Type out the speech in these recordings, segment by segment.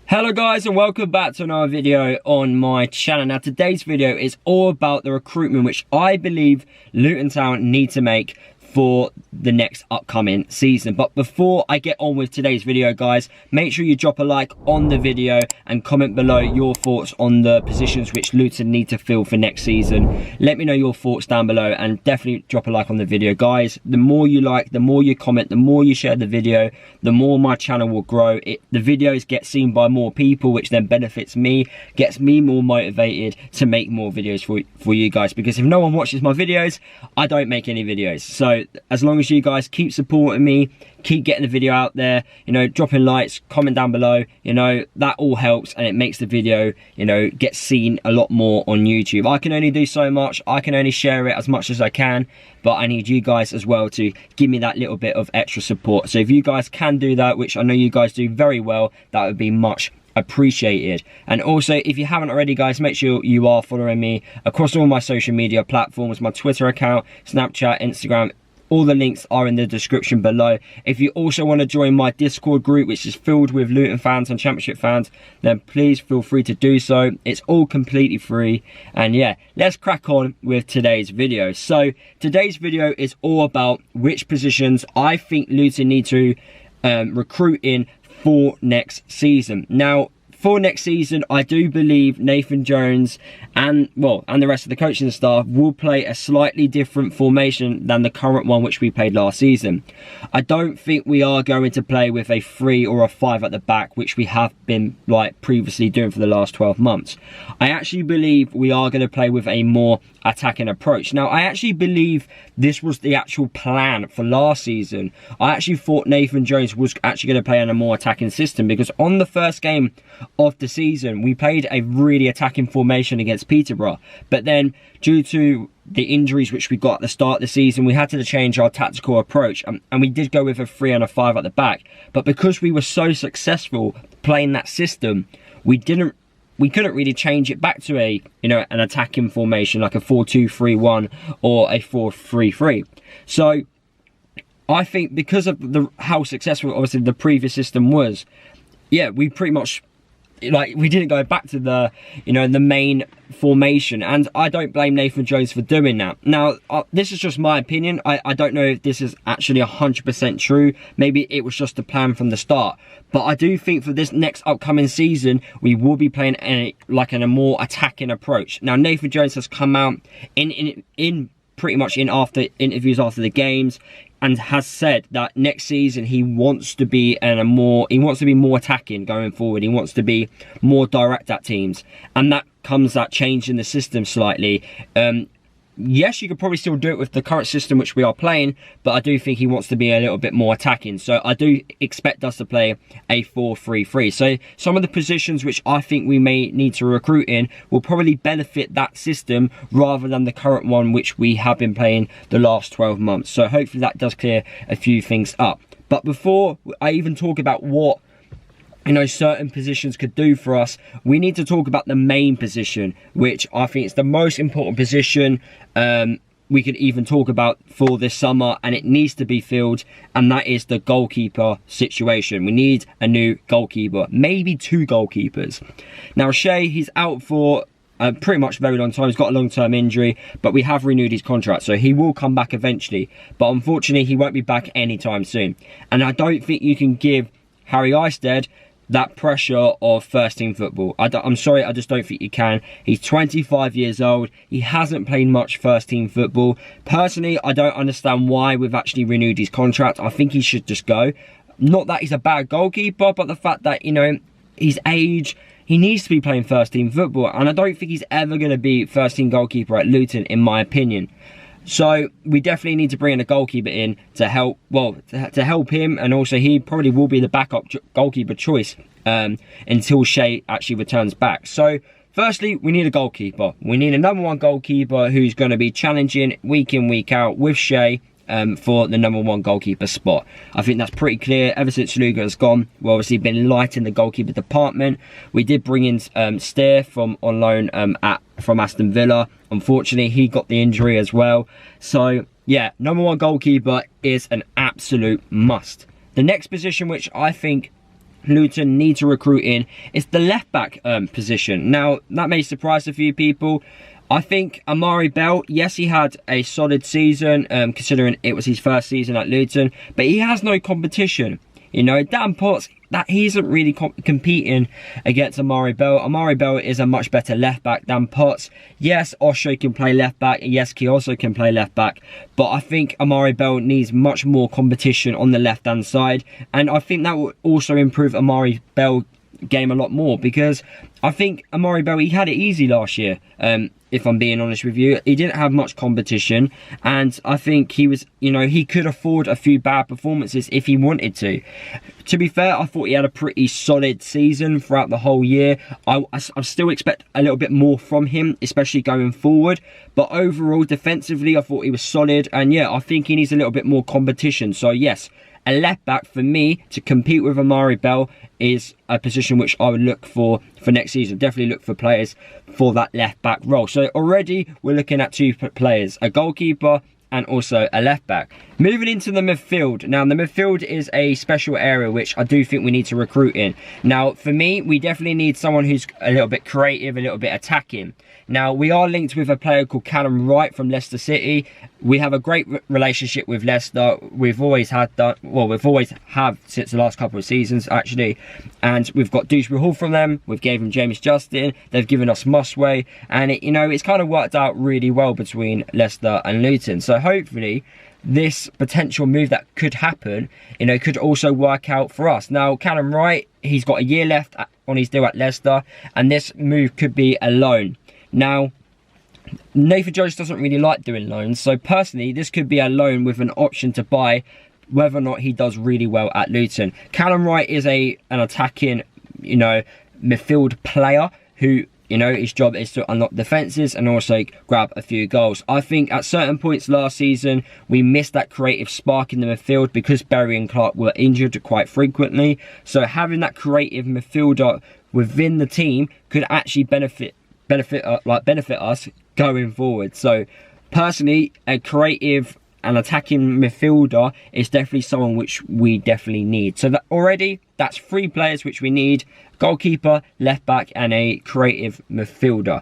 Hello guys, and welcome back to another video on my channel. Now today's video is all about the recruitment which I believe Luton Town need to make for the next upcoming season. But before I get on with today's video guys, make sure you drop a like on the video and comment below your thoughts on the positions which Luton need to fill for next season. Let me know your thoughts down below and definitely drop a like on the video guys. The more you like, the more you comment, the more you share the video, the more my channel will grow. The videos get seen by more people, which then benefits me, gets me more motivated to make more videos for you guys, because if no one watches my videos, I don't make any videos. So as long as you guys keep supporting me, keep getting the video out there, you know, dropping likes, comment down below, you know, that all helps and it makes the video, you know, get seen a lot more on YouTube. I can only do so much, I can only share it as much as I can, but I need you guys as well to give me that little bit of extra support. So if you guys can do that, which I know you guys do very well, that would be much appreciated. And also, if you haven't already guys, make sure you are following me across all my social media platforms, my Twitter account, Snapchat, Instagram. All the links are in the description below. If you also want to join my Discord group, which is filled with Luton fans and Championship fans, then please feel free to do so. It's all completely free. And yeah, let's crack on with today's video. So today's video is all about which positions I think Luton need to recruit in for next season. Now, for next season, I do believe Nathan Jones and the rest of the coaching staff will play a slightly different formation than the current one which we played last season. I don't think we are going to play with a 3 or a 5 at the back, which we have been previously doing for the last 12 months. I actually believe we are going to play with a more attacking approach. Now, I actually believe this was the actual plan for last season. I actually thought Nathan Jones was actually going to play in a more attacking system, because on the first game of the season we played a really attacking formation against Peterborough, but then due to the injuries which we got at the start of the season, we had to change our tactical approach, and we did go with a 3 and a 5 at the back. But because we were so successful playing that system, we couldn't really change it back to a, you know, an attacking formation like a 4-2-3-1 or a 4-3-3. So I think because of how successful obviously the previous system was, yeah, we pretty much we didn't go back to the, you know, the main formation, and I don't blame Nathan Jones for doing that. Now, this is just my opinion. I don't know if this is actually 100% true. Maybe it was just a plan from the start. But I do think for this next upcoming season, we will be playing a more attacking approach. Now, Nathan Jones has come out in pretty much in after interviews after the games, and has said that next season he wants to be more attacking going forward. He wants to be more direct at teams, and that comes that change in the system slightly. Yes, you could probably still do it with the current system which we are playing, but I do think he wants to be a little bit more attacking. So I do expect us to play a 4-3-3. So some of the positions which I think we may need to recruit in will probably benefit that system rather than the current one which we have been playing the last 12 months. So hopefully that does clear a few things up. But before I even talk about what, you know, certain positions could do for us, we need to talk about the main position, which I think is the most important position we could even talk about for this summer, and it needs to be filled, and that is the goalkeeper situation. We need a new goalkeeper, maybe 2 goalkeepers. Now Shea, he's out for pretty much a very long time. He's got a long-term injury, but we have renewed his contract, so he will come back eventually, but unfortunately he won't be back anytime soon. And I don't think you can give Harry Eisted that pressure of first team football. I'm sorry, I just don't think you can. He's 25 years old. He hasn't played much first team football. Personally, I don't understand why we've actually renewed his contract. I think he should just go. Not that he's a bad goalkeeper, but the fact that, you know, his age, he needs to be playing first team football, and I don't think he's ever going to be first team goalkeeper at Luton, in my opinion. So we definitely need to bring in a goalkeeper in to help, to help him, and also he probably will be the backup goalkeeper choice until Shea actually returns back. So firstly, we need a goalkeeper. We need a number 1 goalkeeper who's going to be challenging week in, week out with Shea for the number 1 goalkeeper spot. I think that's pretty clear. Ever since Luger has gone, we've obviously been light in the goalkeeper department. We did bring in Steer from on loan from Aston Villa. Unfortunately, he got the injury as well. So yeah, number 1 goalkeeper is an absolute must. The next position which I think Luton need to recruit in is the left-back position. Now, that may surprise a few people. I think Amari Bell, yes, he had a solid season, considering it was his first season at Luton, but he has no competition. You know, Dan Potts, that he isn't really competing against Amari Bell. Amari Bell is a much better left back than Potts. Yes, Osho can play left back. Yes, he also can play left back. But I think Amari Bell needs much more competition on the left hand side. And I think that will also improve Amari Bell game a lot more, because I think Amari Bell, he had it easy last year. If I'm being honest with you, he didn't have much competition, and I think he was, you know, he could afford a few bad performances if he wanted to. To be fair, I thought he had a pretty solid season throughout the whole year. I still expect a little bit more from him, especially going forward. But overall, defensively, I thought he was solid, and yeah, I think he needs a little bit more competition. So yes, a left back for me to compete with Amari Bell is a position which I would look for next season. Definitely look for players for that left back role. So already we're looking at two players, a goalkeeper and also a left back. Moving into the midfield. Now, the midfield is a special area which I do think we need to recruit in. Now, for me, we definitely need someone who's a little bit creative, a little bit attacking. Now, we are linked with a player called Callum Wright from Leicester City. We have a great relationship with Leicester. We've always had that. Well, we've always have since the last couple of seasons, actually. And we've got Dewsbury Hall from them. We've given James Justin. They've given us Musway. And, you know, it's kind of worked out really well between Leicester and Luton. So hopefully this potential move that could happen, you know, could also work out for us. Now, Callum Wright, he's got a year left on his deal at Leicester. And this move could be a loan. Now, Nathan Jones doesn't really like doing loans, so personally this could be a loan with an option to buy whether or not he does really well at Luton. Callum Wright is an attacking, you know, midfield player who, you know, his job is to unlock defences and also grab a few goals. I think at certain points last season we missed that creative spark in the midfield because Berry and Clark were injured quite frequently. So having that creative midfielder within the team could actually benefit us going forward. So personally, a creative and attacking midfielder is definitely someone which we definitely need. So that already, that's three players which we need: goalkeeper, left back and a creative midfielder.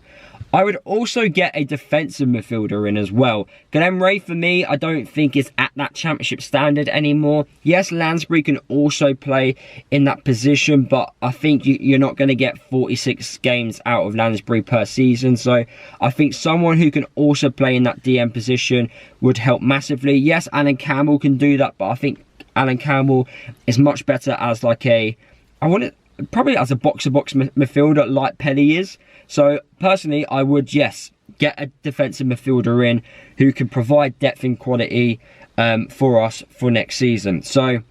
I would also get a defensive midfielder in as well. Callum Wright, for me, I don't think is at that championship standard anymore. Yes, Lansbury can also play in that position, but I think you're not going to get 46 games out of Lansbury per season. So I think someone who can also play in that DM position would help massively. Yes, Alan Campbell can do that, but I think Alan Campbell is much better as like probably as a box-to-box midfielder like Pelly is. So personally, I would, yes, get a defensive midfielder in who can provide depth and quality for us for next season. So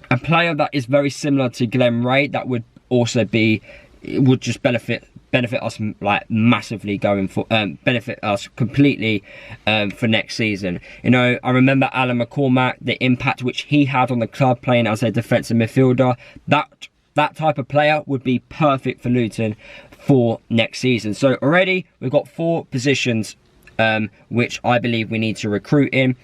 a player that is very similar to Callum Wright, that would also be, it would just benefit us like massively going for, benefit us completely for next season. You know, I remember Alan McCormack, the impact which he had on the club playing as a defensive midfielder. That type of player would be perfect for Luton for next season. So already we've got four positions which I believe we need to recruit in.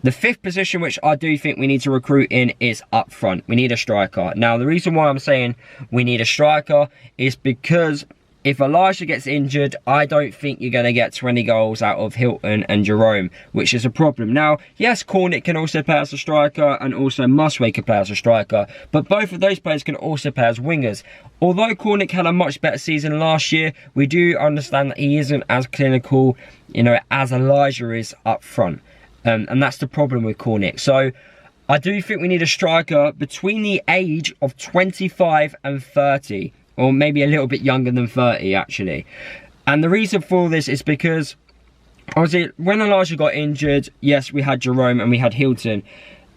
The fifth position which I do think we need to recruit in is up front. We need a striker. Now, the reason why I'm saying we need a striker is because if Elijah gets injured, I don't think you're going to get 20 goals out of Hilton and Jerome, which is a problem. Now, yes, Cornick can also play as a striker and also Musway can play as a striker, but both of those players can also play as wingers. Although Cornick had a much better season last year, we do understand that he isn't as clinical, you know, as Elijah is up front. And that's the problem with Cornick. So I do think we need a striker between the age of 25 and 30. Or maybe a little bit younger than 30, actually. And the reason for this is because, obviously, when Elijah got injured, yes, we had Jerome and we had Hilton.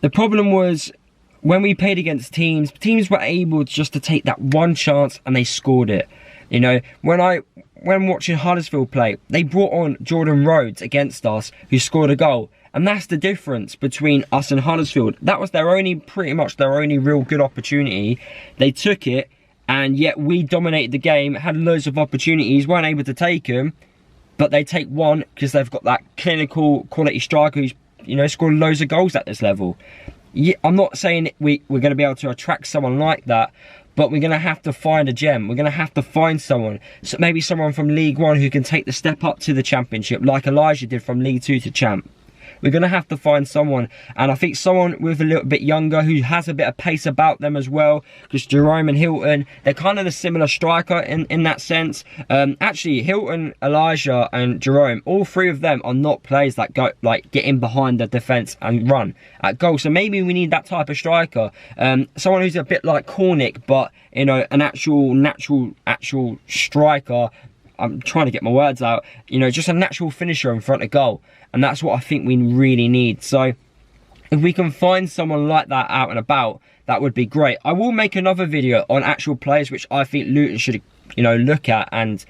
The problem was, when we played against teams were able just to take that one chance and they scored it. You know, when watching Huddersfield play, they brought on Jordan Rhodes against us, who scored a goal. And that's the difference between us and Huddersfield. That was pretty much their only real good opportunity. They took it. And yet we dominated the game, had loads of opportunities, weren't able to take them. But they take one because they've got that clinical quality striker who's, you know, scored loads of goals at this level. yeah, I'm not saying we're going to be able to attract someone like that, but we're going to have to find a gem. We're going to have to find someone. So maybe someone from League One who can take the step up to the Championship, like Elijah did from League Two to Champ. We're going to have to find someone, and I think someone with a little bit younger who has a bit of pace about them as well, because Jerome and Hilton, they're kind of the similar striker in that sense. Actually, Hilton, Elijah and Jerome, all three of them are not players that go like get in behind the defence and run at goal. So maybe we need that type of striker, someone who's a bit like Cornick, but you know, an actual striker. I'm trying to get my words out, you know, just a natural finisher in front of goal. And that's what I think we really need. So if we can find someone like that out and about, that would be great. I will make another video on actual players which I think Luton should, you know, look at and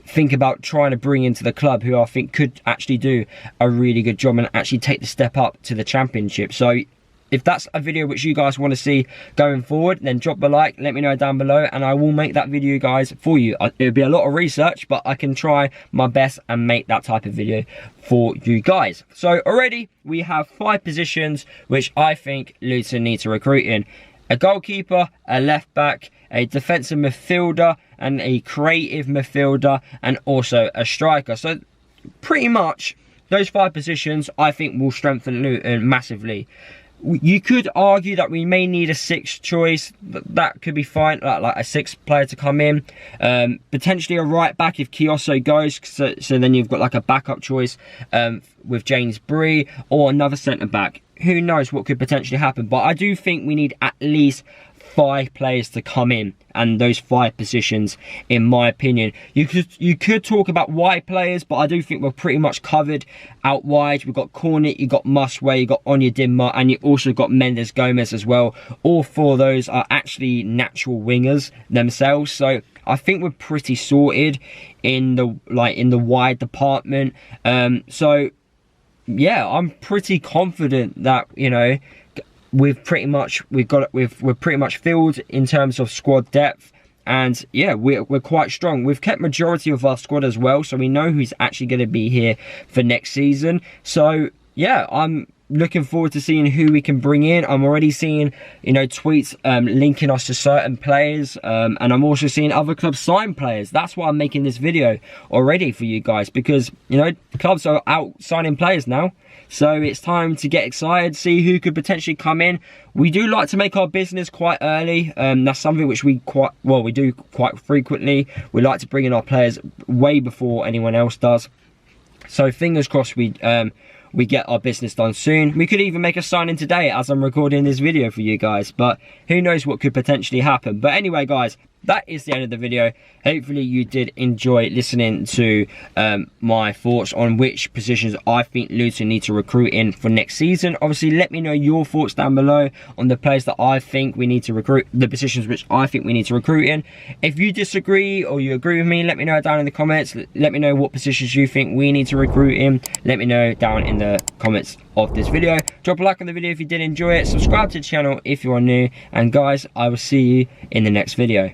think about trying to bring into the club, who I think could actually do a really good job and actually take the step up to the Championship. So if that's a video which you guys want to see going forward, then drop a like, let me know down below, and I will make that video, guys, for you. It'll be a lot of research, but I can try my best and make that type of video for you guys. So already we have 5 positions which I think Luton need to recruit in. A goalkeeper, a left back, a defensive midfielder, and a creative midfielder, and also a striker. So pretty much those 5 positions I think will strengthen Luton massively. You could argue that we may need a 6th choice. That could be fine, like a 6th player to come in. Potentially a right back if Kioso goes, so then you've got like a backup choice with James Bree, or another centre back. Who knows what could potentially happen, but I do think we need at least 5 players to come in, and those 5 positions, in my opinion. You could talk about wide players, but I do think we're pretty much covered out wide. We've got Cornet, you've got Musway, you've got Onyedinma, and you also got Mendes Gomez as well. All 4 of those are actually natural wingers themselves, so I think we're pretty sorted in the wide department. So yeah, I'm pretty confident that, you know, we're pretty much filled in terms of squad depth, and yeah, we're quite strong. We've kept majority of our squad as well, so we know who's actually going to be here for next season. So yeah, I'm looking forward to seeing who we can bring in. I'm already seeing, you know, tweets linking us to certain players, and I'm also seeing other clubs sign players. That's why I'm making this video already for you guys, because, you know, clubs are out signing players now. So it's time to get excited, see who could potentially come in. We do like to make our business quite early. That's something which we do quite frequently. We like to bring in our players way before anyone else does. So fingers crossed we get our business done soon. We could even make a signing today as I'm recording this video for you guys, but who knows what could potentially happen. But anyway, guys, that is the end of the video. Hopefully you did enjoy listening to my thoughts on which positions I think Luton need to recruit in for next season. Obviously, let me know your thoughts down below on the players that I think we need to recruit, the positions which I think we need to recruit in. If you disagree or you agree with me, let me know down in the comments. Let me know what positions you think we need to recruit in. Let me know down in the comments of this video. Drop a like on the video if you did enjoy it. Subscribe to the channel if you are new. And guys, I will see you in the next video.